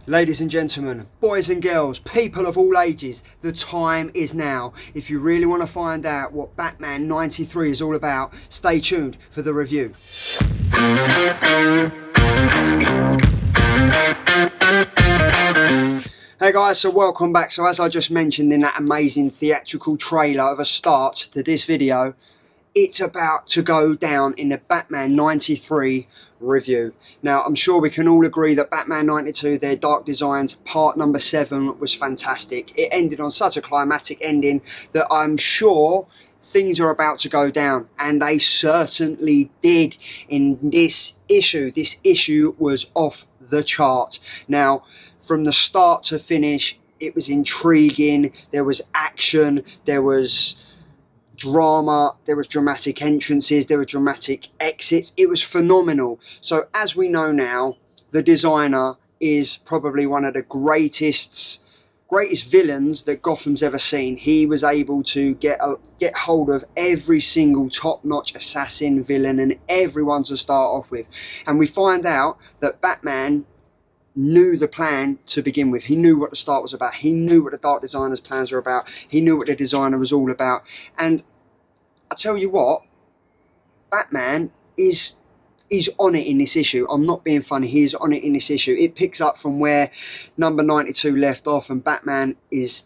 Ladies and gentlemen, boys and girls, people of all ages, the time is now. If you really want to find out what Batman 93 is all about, stay tuned for the review. Hey guys, so welcome back. So as I just mentioned in that amazing theatrical trailer of a start to this video, it's about to go down in the Batman 93 review. Now, I'm sure we can all agree that Batman 92, their Dark Designs, part number 7 was fantastic. It ended on such a climatic ending that I'm sure things are about to go down, and they certainly did in this issue. This issue was off the chart. Now, from the start to finish, it was intriguing, there was action, there was drama, there was dramatic entrances, there were dramatic exits. It was phenomenal. So as we know now, the designer is probably one of the greatest villains that Gotham's ever seen. He was able to get hold of every single top-notch assassin, villain, and everyone to start off with. And we find out that Batman knew the plan to begin with. He knew what the start was about. He knew what the Dark Designer's plans were about. He knew what the designer was all about. And I tell you what, Batman is on it in this issue. I'm not being funny. He is on it in this issue. It picks up from where number 92 left off, and Batman is,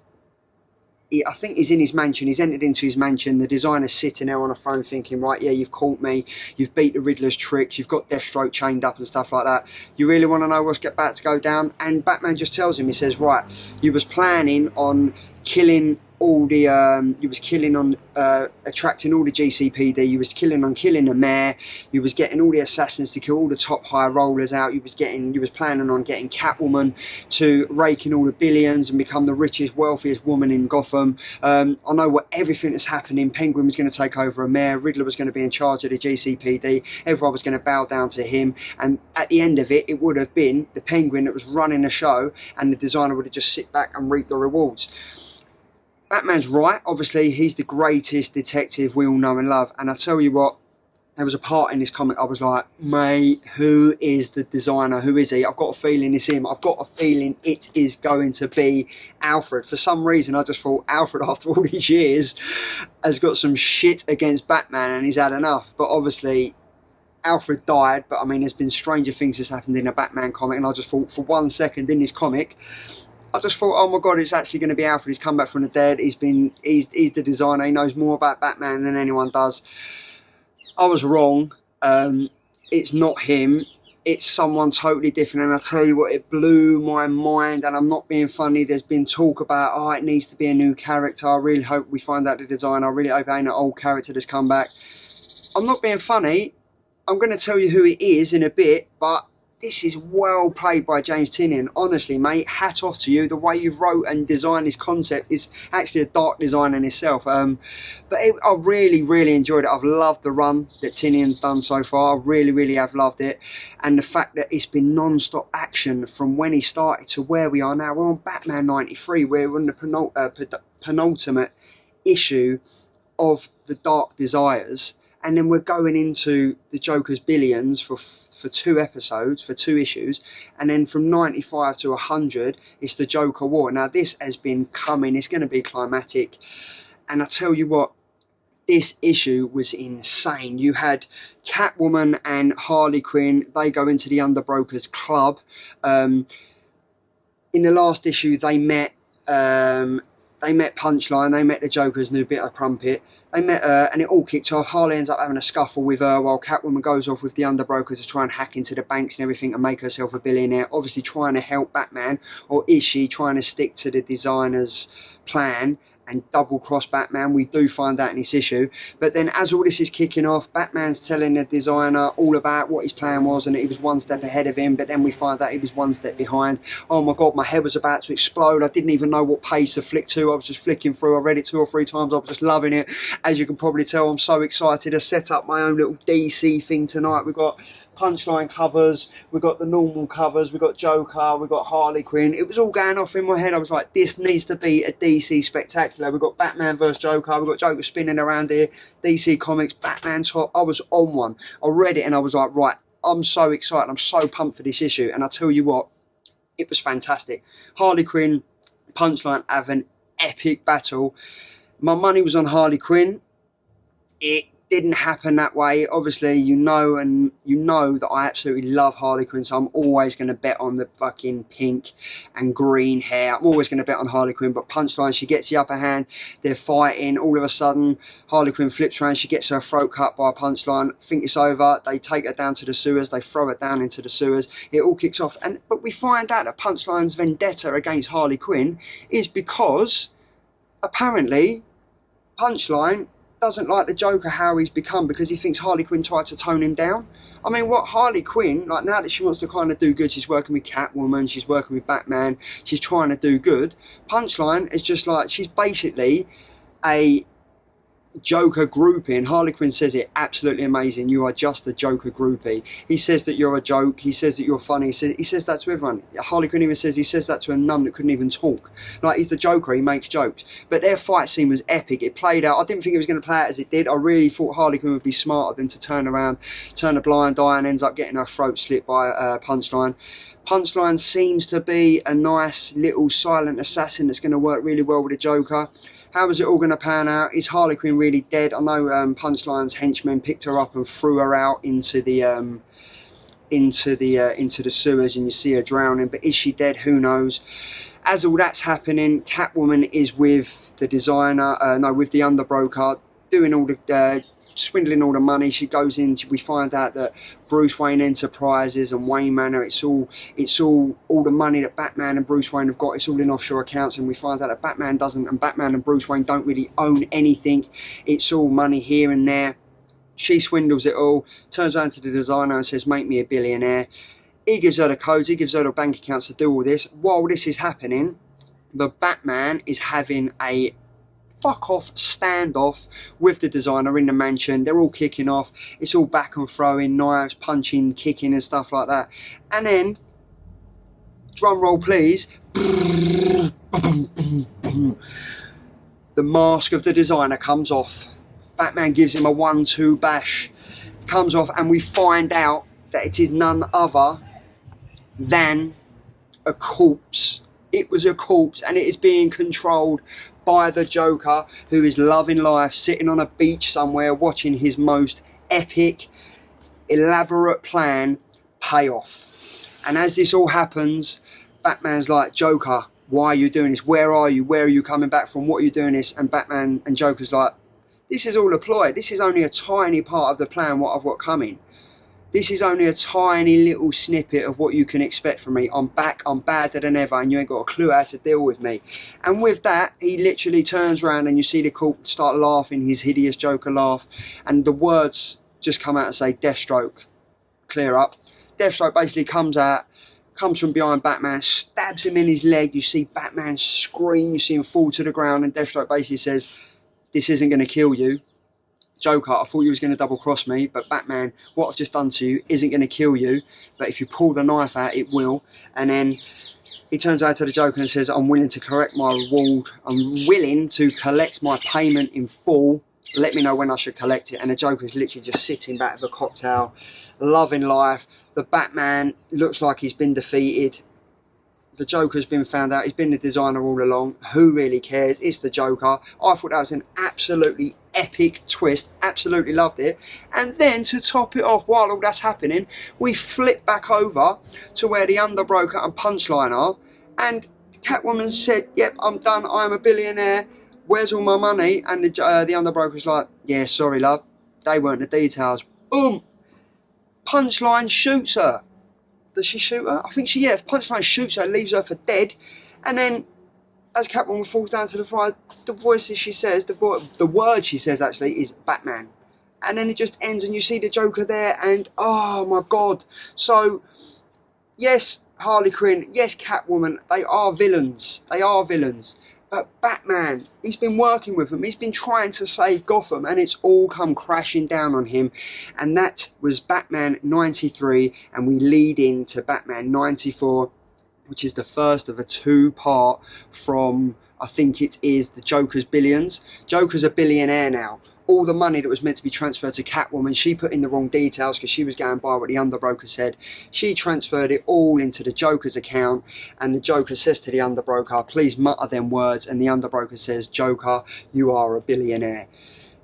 I think he's in his mansion. He's entered into his mansion. The designer's sitting there on a phone thinking, right, yeah, you've caught me. You've beat the Riddler's tricks. You've got Deathstroke chained up and stuff like that. You really want to know what's about to go down? And Batman just tells him, he says, right, you was planning on killing all the, attracting all the GCPD. You was killing the mayor. You was getting all the assassins to kill all the top high rollers out. You was planning on getting Catwoman to rake in all the billions and become the richest, wealthiest woman in Gotham. I know what everything that's happening. Penguin was going to take over a mayor. Riddler was going to be in charge of the GCPD. Everyone was going to bow down to him. And at the end of it, it would have been the Penguin that was running the show, and the designer would have just sit back and reap the rewards. Batman's right. Obviously, he's the greatest detective we all know and love. And I tell you what, there was a part in this comic I was like, mate, who is the designer? Who is he? I've got a feeling it's him. I've got a feeling it is going to be Alfred. For some reason, I just thought Alfred, after all these years, has got some shit against Batman and he's had enough. But obviously, Alfred died. But I mean, there's been stranger things that's happened in a Batman comic. And I just thought, for 1 second in this comic, I just thought, oh my god, it's actually going to be Alfred. He's come back from the dead. He's the designer. He knows more about Batman than anyone does. I was wrong. It's not him. It's someone totally different. And I tell you what, it blew my mind. And I'm not being funny. There's been talk about, oh, it needs to be a new character. I really hope we find out the designer. I really hope it ain't an old character that's come back. I'm not being funny. I'm going to tell you who it is in a bit, but this is well played by James Tynion. Honestly, mate, hat off to you. The way you've wrote and designed this concept is actually a dark design in itself. I really enjoyed it. I've loved the run that Tynion's done so far. I really have loved it. And the fact that it's been non-stop action from when he started to where we are now. We're on Batman 93. We're on the penultimate issue of the Dark Desires. And then we're going into the Joker's Billions for 2 episodes, for 2 issues, and then from 95 to 100, it's the Joker War. Now, this has been coming. It's going to be climatic. And I tell you what, this issue was insane. You had Catwoman and Harley Quinn. They go into the Underbrokers Club. In the last issue, they met Punchline. They met the Joker's new bit of crumpet. They met her and it all kicked off. Harley ends up having a scuffle with her while Catwoman goes off with the Underbroker to try and hack into the banks and everything and make herself a billionaire. Obviously trying to help Batman, or is she trying to stick to the designer's plan and double cross Batman? We do find out in this issue. But then as all this is kicking off, Batman's telling the designer all about what his plan was and that he was 1 step ahead of him, but then we find out he was 1 step behind. Oh my god, my head was about to explode. I didn't even know what page to flick to. I was just flicking through. I read it 2 or 3 times. I was just loving it. As you can probably tell, I'm so excited. I set up my own little DC thing tonight. We've got Punchline covers, we got the normal covers, we got Joker, we got Harley Quinn. It was all going off in my head. I was like, this needs to be a DC spectacular. We got Batman vs Joker, we got Joker spinning around here, DC Comics, Batman top. I was on one. I read it and I was like, right, I'm so excited. I'm so pumped for this issue. And I tell you what, It was fantastic. Harley Quinn, Punchline have an epic battle. My money was on Harley Quinn. It didn't happen that way. Obviously, you know that I absolutely love Harley Quinn, so I'm always going to bet on the fucking pink and green hair. I'm always going to bet on Harley Quinn, but Punchline, she gets the upper hand. They're fighting. All of a sudden, Harley Quinn flips around. She gets her throat cut by Punchline. Think it's over. They take her down to the sewers. They throw her down into the sewers. It all kicks off. But we find out that Punchline's vendetta against Harley Quinn is because apparently Punchline doesn't like the Joker how he's become, because he thinks Harley Quinn tried to tone him down. I mean, what Harley Quinn, like, now that she wants to kind of do good, she's working with Catwoman, she's working with Batman, she's trying to do good. Punchline is just like, she's basically a Joker groupie, and Harley Quinn says it absolutely amazing. You are just a Joker groupie. He says that you're a joke. He says that you're funny. He says that to everyone. Harley Quinn even says he says that to a nun that couldn't even talk. Like, he's the Joker. He makes jokes. But their fight scene was epic. It played out. I didn't think it was going to play out as it did. I really thought Harley Quinn would be smarter than to turn around, turn a blind eye, and ends up getting her throat slit by Punchline. Punchline seems to be a nice little silent assassin that's going to work really well with the Joker. How is it all going to pan out? Is Harley Quinn really dead? I know Punchline's henchmen picked her up and threw her out into the sewers, and you see her drowning. But is she dead? Who knows? As all that's happening, Catwoman is with the designer, with the underbroker, doing all the swindling all the money. She goes in. We find out that Bruce Wayne Enterprises and Wayne Manor, it's all the money that Batman and Bruce Wayne have got. It's all in offshore accounts, and we find out that Batman doesn't, and Batman and Bruce Wayne don't really own anything. It's all money here and there. She swindles it all. Turns around to the designer and says, "Make me a billionaire." He gives her the codes. He gives her the bank accounts to do all this. While this is happening, the Batman is having a fuck off standoff with the designer in the mansion. They're all kicking off. It's all back and throwing, knives, punching, kicking and stuff like that. And then, drum roll please, the mask of the designer comes off. Batman gives him a 1-2 bash, comes off, and we find out that it is none other than a corpse. It was a corpse, and it is being controlled by the Joker, who is loving life, sitting on a beach somewhere, watching his most epic, elaborate plan pay off. And as this all happens, Batman's like, "Joker, why are you doing this? Where are you? Where are you coming back from? What are you doing this?" And Batman and Joker's like, "This is all a ploy. This is only a tiny part of the plan, what I've got coming. This is only a tiny little snippet of what you can expect from me. I'm back, I'm badder than ever, and you ain't got a clue how to deal with me." And with that, he literally turns around, and you see the corp start laughing, his hideous Joker laugh, and the words just come out and say, "Deathstroke, clear up." Deathstroke basically comes from behind Batman, stabs him in his leg. You see Batman scream, you see him fall to the ground, and Deathstroke basically says, "This isn't going to kill you. Joker, I thought you was going to double cross me, but Batman, what I've just done to you isn't going to kill you, but if you pull the knife out, it will." And then he turns out to the Joker and says, "I'm willing to correct my reward. I'm willing to collect my payment in full. Let me know when I should collect it." And the Joker's literally just sitting back with a cocktail, loving life. The Batman looks like he's been defeated. The Joker's been found out. He's been the designer all along. Who really cares? It's the Joker. I thought that was an absolutely epic twist. Absolutely loved it. And then to top it off, while all that's happening, we flip back over to where the Underbroker and Punchline are. And Catwoman said, "Yep, I'm done. I'm a billionaire. Where's all my money?" And the Underbroker's like, "Yeah, sorry, love. They weren't the details." Boom. Punchline shoots her. Does she shoot her? I think Punchline shoots her, leaves her for dead. And then, as Catwoman falls down to the fire, the voices she says, the word she says actually is Batman. And then it just ends, and you see the Joker there, and oh my God. So, yes, Harley Quinn, yes, Catwoman, they are villains. They are villains. But Batman, he's been working with them. He's been trying to save Gotham, and it's all come crashing down on him. And that was Batman 93, and we lead into Batman 94. which is the first of a two-part from, I think it is the Joker's Billions. Joker's a billionaire now. All the money that was meant to be transferred to Catwoman, she put in the wrong details because she was going by what the underbroker said. She transferred it all into the Joker's account, and the Joker says to the underbroker, please mutter them words, and the underbroker says, Joker, you are a billionaire.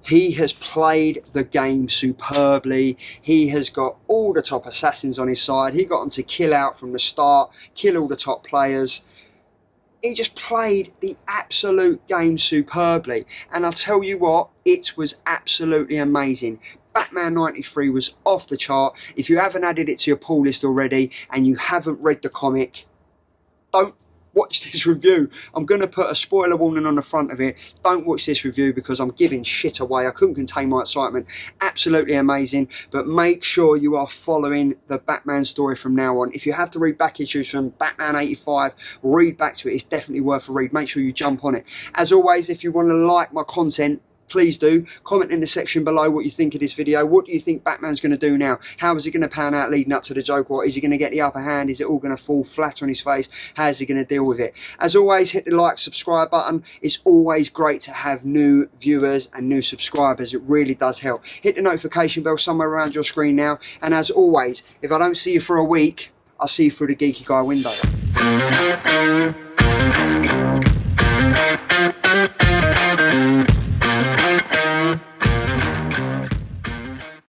He has played the game superbly. He has got all the top assassins on his side. He got them to kill out from the start, kill all the top players. He just played the absolute game superbly. And I'll tell you what, it was absolutely amazing. Batman 93 was off the chart. If you haven't added it to your pull list already and you haven't read the comic, don't watch this review. I'm going to put a spoiler warning on the front of it. Don't watch this review because I'm giving shit away. I couldn't contain my excitement. Absolutely amazing. But make sure you are following the Batman story from now on. If you have to read back issues from Batman 85, read back to it. It's definitely worth a read. Make sure you jump on it. As always, if you want to like my content, please do. Comment in the section below what you think of this video. What do you think Batman's going to do now? How is he going to pan out leading up to the Joker? Is he going to get the upper hand? Is it all going to fall flat on his face? How is he going to deal with it? As always, hit the like, subscribe button. It's always great to have new viewers and new subscribers. It really does help. Hit the notification bell somewhere around your screen now. And as always, if I don't see you for a week, I'll see you through the Geeky Guy window.